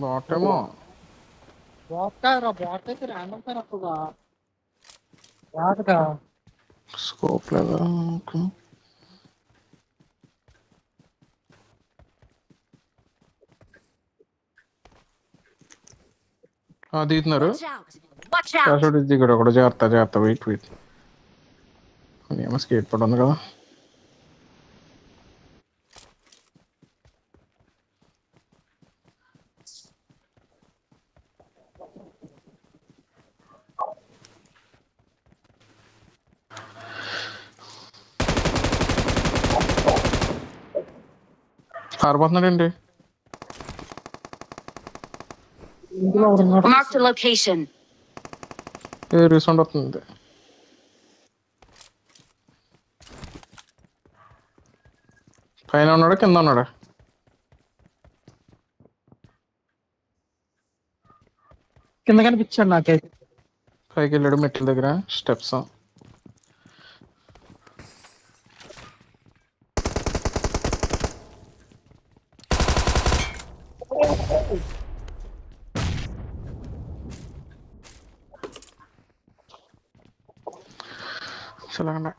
బాటేమో. Bat కాదురా, bat అయితే random పైన వస్తుందా రాదుగా. స్కోప్ లేదా? ఓకే. దిగుతున్నారు. Watch out! Watch out! Cash దిగుడు ఒకటి. జాగ్రత్త జాగ్రత్త. Wait wait. ఏమో స్కేట్ పడి ఉంది కదా. పారిపోతున్నాడండి. ఇందులో ఒకడు ఉన్నాడు. Marked a location. A resound వస్తుంది. పైన ఉన్నాడా కింద ఉన్నాడా? కింద కనిపించాడు నాకైతే. పైకి వెళ్ళాడు మెట్ల దగ్గర స్టెప్స్. చల్లగండి.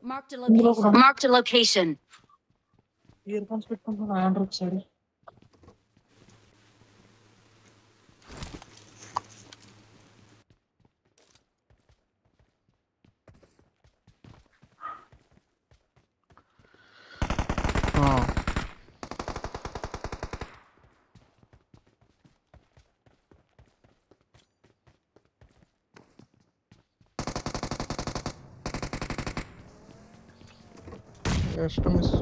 Marked a location. Marked a location. Earphones పెట్టుకుంటున్నా ఆండ్రాయిడ్ సైడ్. Just miss.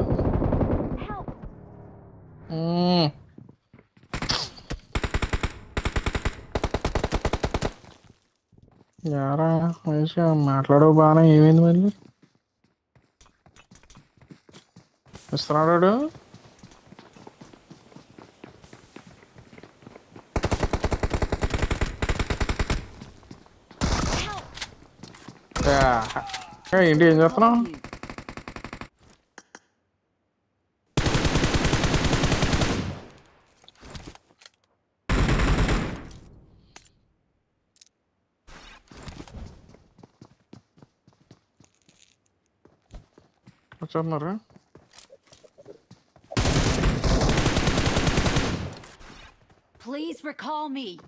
యారా మనిషి మాట్లాడవు బాగానే. ఏమైంది మళ్ళీ? ఇస్తున్నాడు. ఏంటి ఏం చేస్తున్నావు? వచ్చేస్తున్నారు. Please recall me.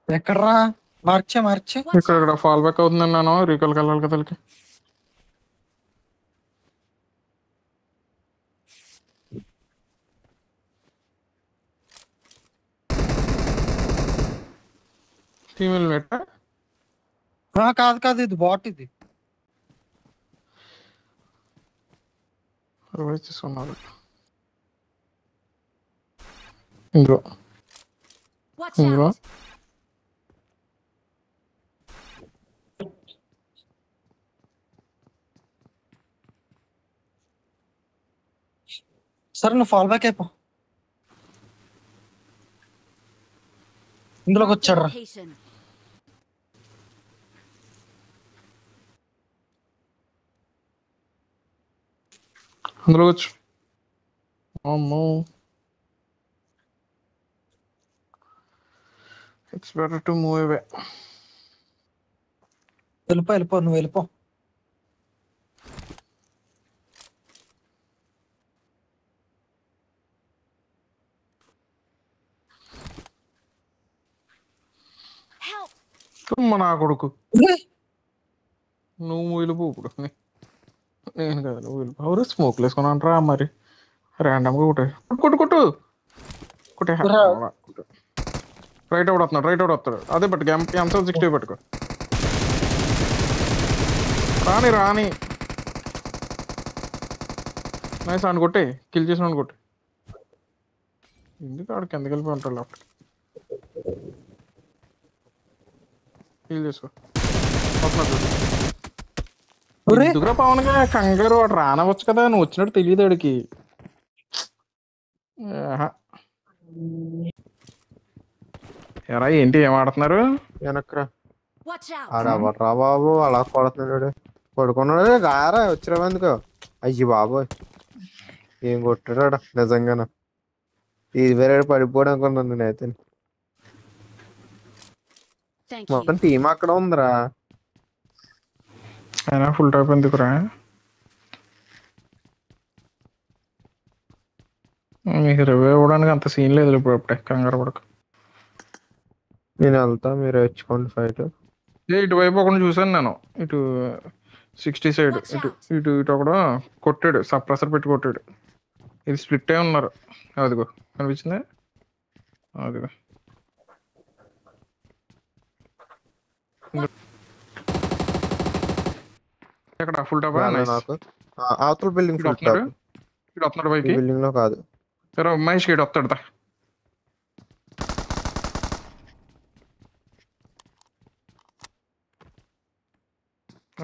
ఎక్కడ్రా? మార్చే Watch ఇక్కడ out! ఫాల్ బ్యాక్ అవుతుందండి. నేను రీకాల్కి వెళ్ళాలి కదా. వాళ్ళకి ఫీమేల్ మెట్ట. కాదు కాదు, ఇది బాట్. ఇది రివైజ్ తీసుకున్నారు. ఇందులో Watch ఇందులో out! సరే నువ్వు ఫాల్ బ్యాక్ అయిపో. ఇందులోకి Marked a వచ్చాడ్రా. location. అందులో వచ్చు. అమ్మో, it's better to move away. వెళ్ళిపో నువ్వు వెళ్ళిపో. Help! నా కొడుకు. నువ్వు వెళ్ళిపో ఇప్పుడు. నేను కదా, నువ్వు వెళ్ళిపో. ఎవరు స్మోక్లు వేసుకుని అంటారా మరి? ర్యాండమ్గా కొట్టే కొట్టు కొట్టు కొట్టే. రైట్ అవుట్ వస్తున్నాడు. రైట్ అవుట్ వస్తాడు. అదే పట్టుకు. M760 పట్టుకో. రాని నైస్. అని కొట్టే. కిల్ చేసిన కొట్టే. ఎందుకు ఆడికి ఎందుకు వెళ్ళిపోయి ఉంటాడు అప్పుడు. హీల్ చేసుకో. వస్తున్నా చూడు. ఒరే ఎందుకురా పవన్గా కంగారు వాడు రానవచ్చు కదా, నువ్వు వచ్చినట్టు తెలియదు వాడికి. ఆహా. ఎరా ఏంటి ఏం ఆడుతున్నారు? వెనక్రా Watch out! ఆడవర్రా బాబు అలా కొడుతున్నాడు. పడుకున్నాడు రారా వచ్చిరావు ఎందుకు? అయ్యి బాబోయ్ ఏం కొట్టాడు నిజంగానే. ఇది వేరే పడిపోవడం అనుకున్నాను నేనైతే. Thank మొత్తం you. టీం అక్కడ ఉందిరా. అయినా ఫుల్ టాప్ ఎందుకురా? మీకు రివ్యూ ఇవ్వడానికి అంత సీన్ లేదు ఇప్పుడు, అప్పుడే కంగారు పడక. నేను వెళ్తా మీరు వచ్చుకోండి ఫైట్. ఇటువైపు ఒకటి చూసాను నేను, ఇటు 60 సైడ్, Watch ఇటు out! ఇటు ఇటు ఒకడు కొట్టాడు, సప్రెసర్ పెట్టి కొట్టాడు. ఇది స్ప్లిట్ అయి ఉన్నారు. అదిగో కనిపించిందా? అదిగో ఎక్కడ ఫుల్ టాపా? రాలే నాకు అవతల బిల్డింగ్ ఇటు ఫుల్ వస్తున్నాడు, టాప్. ఇటు వస్తున్నాడు ఈ పైకి. బిల్డింగ్ లో కాదు. సరే మహేష్ ఇటు వస్తాడు దా.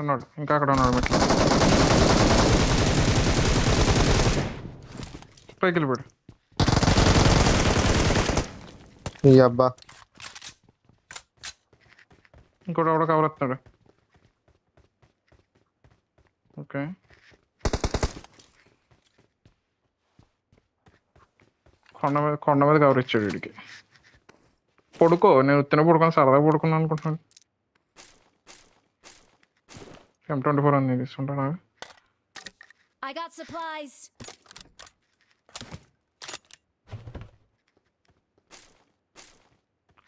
ఉన్నాడు ఇంకా అక్కడ ఉన్నాడు మెట్ల పైకి వెళ్ళిపోయాడు. ఈ అబ్బా ఇంకోటి ఎవడో కవర్ వస్తున్నాడు. ఓకే కొండ మీద కవర్ ఇచ్చాడు వీడికి. పడుకో, నేను తిన పడుకొని సరదా పడుకున్నాను అనుకుంటున్నాను. M24 అని తీసుకుంటాను. I got supplies.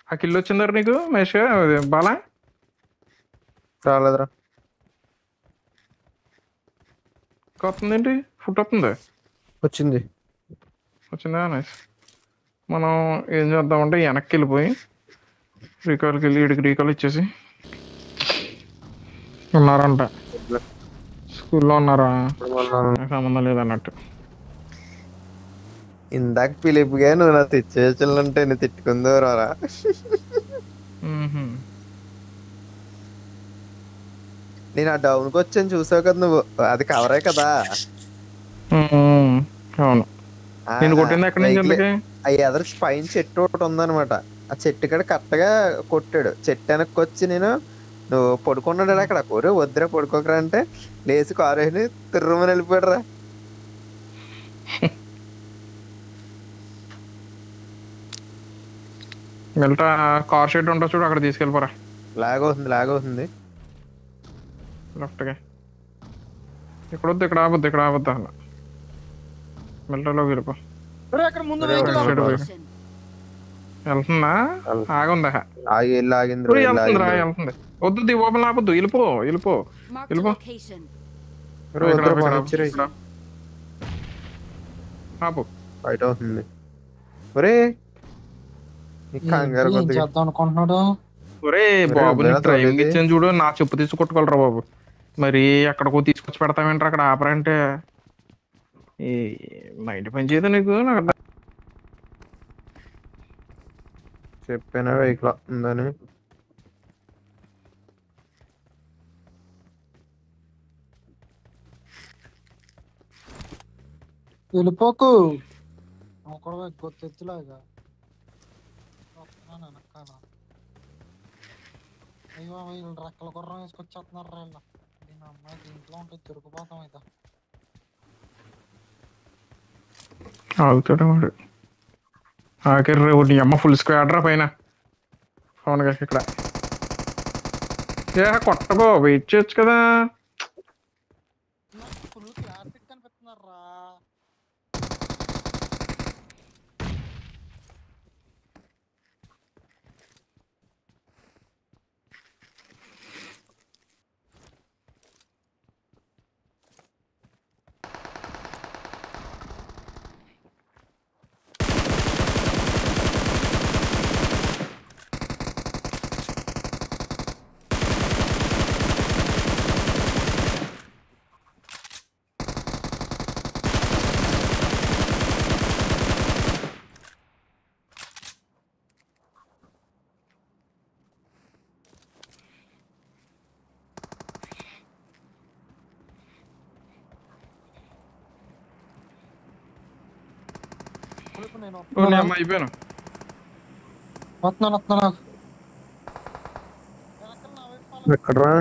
ఆ కిల్ వచ్చిందారు నీకు మహేష్ బాలా? రాలేదురా. వస్తుంది ఏంటి? ఫుట్ వస్తుంది. వచ్చింది. వచ్చిందా? నైస్. మనం ఏం చేద్దామంటే వెనక్కి వెళ్ళిపోయి రీకాల్కి వెళ్ళి వీడికి రీకాల్ ఇచ్చేసి. ఉన్నారంట స్కూల్లో ఉన్నారా? నాకు సంబంధం లేదన్నట్టు. ఇందాక పిలిపిగా నువ్వు నా తెచ్చేయాలంటే నేను తిట్టుకుందో రారా. నేను ఆ డౌన్కి వచ్చాను చూసావు కదా నువ్వు, అది కవరే కదా. అవును. నేను కొట్టింది ఎక్కడి నుంచి అందుకే? ఆ ఎదరు పైన చెట్టు ఒకటి ఉందనమాట. ఆ చెట్టు కాడ కరెక్ట్గా కొట్టాడు. చెట్టు వెనక్కి వచ్చి నేను నువ్వు పడుకున్నాడు అక్కడ. కోరు వద్దురా పడుకోకరా అంటే లేచి కారు వేసి తిర్రమని వెళ్ళిపోయాడు రా. వెళ్తా కార్ షెడ్ ఉంటా చూడు, అక్కడ తీసుకెళ్ళిపోరా. లాగవుతుంది లెఫ్ట్గా. ఇక్కడ వద్దు, ఇక్కడ ఆపొద్దు, ఇక్కడ ఆపొద్దు అన్న. మిల్టర్లోకి వెళ్ళిపో. ఒరే అక్కడ ముందు ఒరే, వెహికల్ ఒరే, ఒరే. Location. వెళ్తుందా? ఆగుందా? ఆగింది వెళ్తుందిరా, వెళ్తుంది. వద్దు ఓపెన్ ఆపొద్దు, వెళ్ళిపో. Marked a Hello? location. ఆపు. బయట అవుతుంది. ఒరే కంగారు ఏం కొద్దిగా. చేద్దాం అనుకుంటున్నాడు? ఒరే బాబు, ఒరే, నీకు డ్రైవింగ్ తోలేది. ఇచ్చాను చూడు, నా చెప్పు తీసి కొట్టుకోగలరా బాబు. మరి ఎక్కడికో తీసుకొచ్చి పెడతామేంటారు అక్కడ ఆపరంటే. ఈ మైండ్ పని చేయదు నీకు. నాకు అర్థం. చెప్పానా వెహికల్ ఉందని. వెళ్ళిపోకు ఒకడు గొత్తెత్తులాగా వస్తున్నాను వెనకాల. అయ్యో వీళ్ళు రెక్కల గుర్రం వేసుకొచ్చేస్తున్నారు వీళ్ళు. దీని అమ్మాయి దీంట్లో ఉంటే దొరికిపోతాం అయితే. ఆగుతాడు వాడు. ఆఖరి రేపు నీ అమ్మ ఫుల్ స్క్వాడ్రా పైన. అవునుగా ఇక్కడ కొట్టబో, వెయిట్ చేయొచ్చు కదా. ఫుల్ క్లాసిక్ కనిపిస్తున్నారా? నేను ఓ నీ అమ్మ అయిపోయాను. వస్తున్నాను నాకు ఎక్కడరా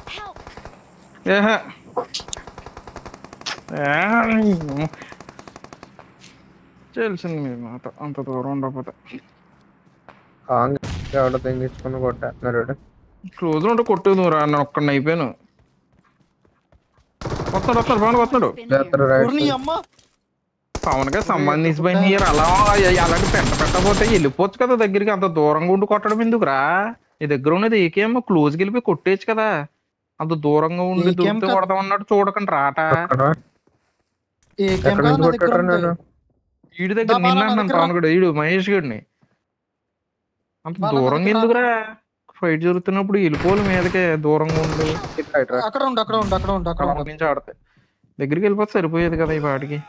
Help! ఏహే తెలిసింది మీ మాట అంత దూరం ఉండకపోతే. ఎవడో తెంగించుకుని కొట్టేస్తున్నాడు. క్లోజ్ ఉంటే కొట్టు నువ్వు రా, నేను ఒక్కడిని అయిపోయాను. వస్తున్నాడు పవన్ వస్తున్నాడు. నీ అమ్మ పవన్ గా సంబంధించిన అలా అలాంటి పెట్టకపోతే వెళ్ళిపోవచ్చు కదా దగ్గరికి. అంత దూరంగా ఉండి కొట్టడం ఎందుకురా? నీ దగ్గర ఉన్నది ఏకేమో క్లోజ్కి వెళ్ళిపోయి కొట్టేచ్చు కదా. అంత దూరంగా ఉండి ఏకేం దొరికితే కొడతాం అన్నట్టు చూడకండి రాట. ఏకేం ఎక్కడి కాదు నుంచి నా దగ్గర కొట్టాడు ఉంది. నేను? వీడి దగ్గర దా బాలా నిన్న నా అంటున్నాను దగ్గర పవన్ గడు ఈడు మహేష్ గడిని. అంత బాలా నా దూరంగా దగ్గర ఎందుకురా? ఫైట్ జరుగుతున్నప్పుడు వెళ్ళిపోవాలి మీదకే దూరంగా ఉండి. అక్కడ ఉండు అక్కడ నుంచి ఆడితే దగ్గరికి వెళ్ళిపోతే సరిపోయేది కదా ఈ పాటికి.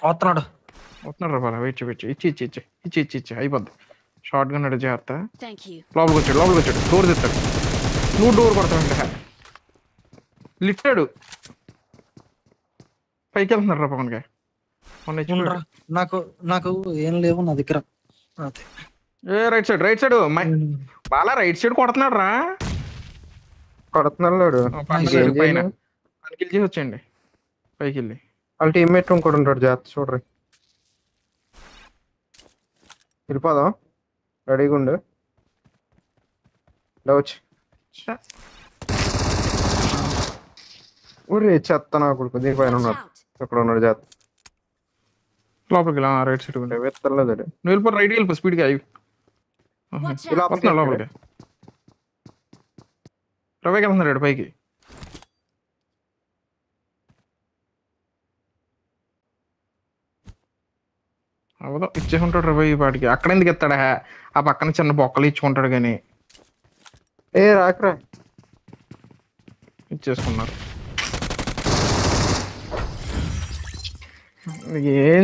వస్తున్నాడు. వస్తున్నాడు రా బాలా, వెయిట్ ఇచ్చి అయిపోద్ది. షార్ట్ గన్ అడిగి చేస్తా. Thank you. లోపలికి వచ్చాడు డోర్ తెస్తాడు. నువ్వు డోర్ కొడతావు లిట్టాడు. పైకి వెళ్తున్నాడు రా పవన్ గా. ఉండరా. నాకు ఏం లేవు నా దగ్గర. అదే. ఏ రైట్ సైడ్ బాలా రైట్ సైడ్ కొడుతున్నాడు రా. కొడుతున్నాడు పైన పనికి చేసి వచ్చేయండి పైకి వెళ్ళి. వాళ్ళ టీమ్మేట్ ఇంకోటి ఉంటాడు, జాగ్రత్త చూడరు. వెళ్ళిపోదాం, రెడీగా ఉండు. వచ్చి ఊరే చెత్త నా కొడుకు దీనిపైన Watch ఉన్నాడు. out! ఎక్కడ ఉన్నాడు జాగ్రత్త. లోపలికి వెళ్ళి రైట్ సైడ్ ఉండే వెత్తలేదు. నువ్వు వెళ్ళిపో రైట్ వెళ్ళిపో స్పీడ్గా అవి Watch ఇలా out! వస్తున్నాడు లోపలికి. రవికి వెళ్తున్నాడు పైకి. అవదో ఇచ్చేసి ఉంటాడు రవి ఈ పాటికి. అక్కడ ఎందుకు ఎత్తాడా? ఆ పక్కన చిన్న బొక్కలు ఇచ్చుకుంటాడు కానీ ఏ రాకరా. ఇచ్చేసుకున్నారు. ఏం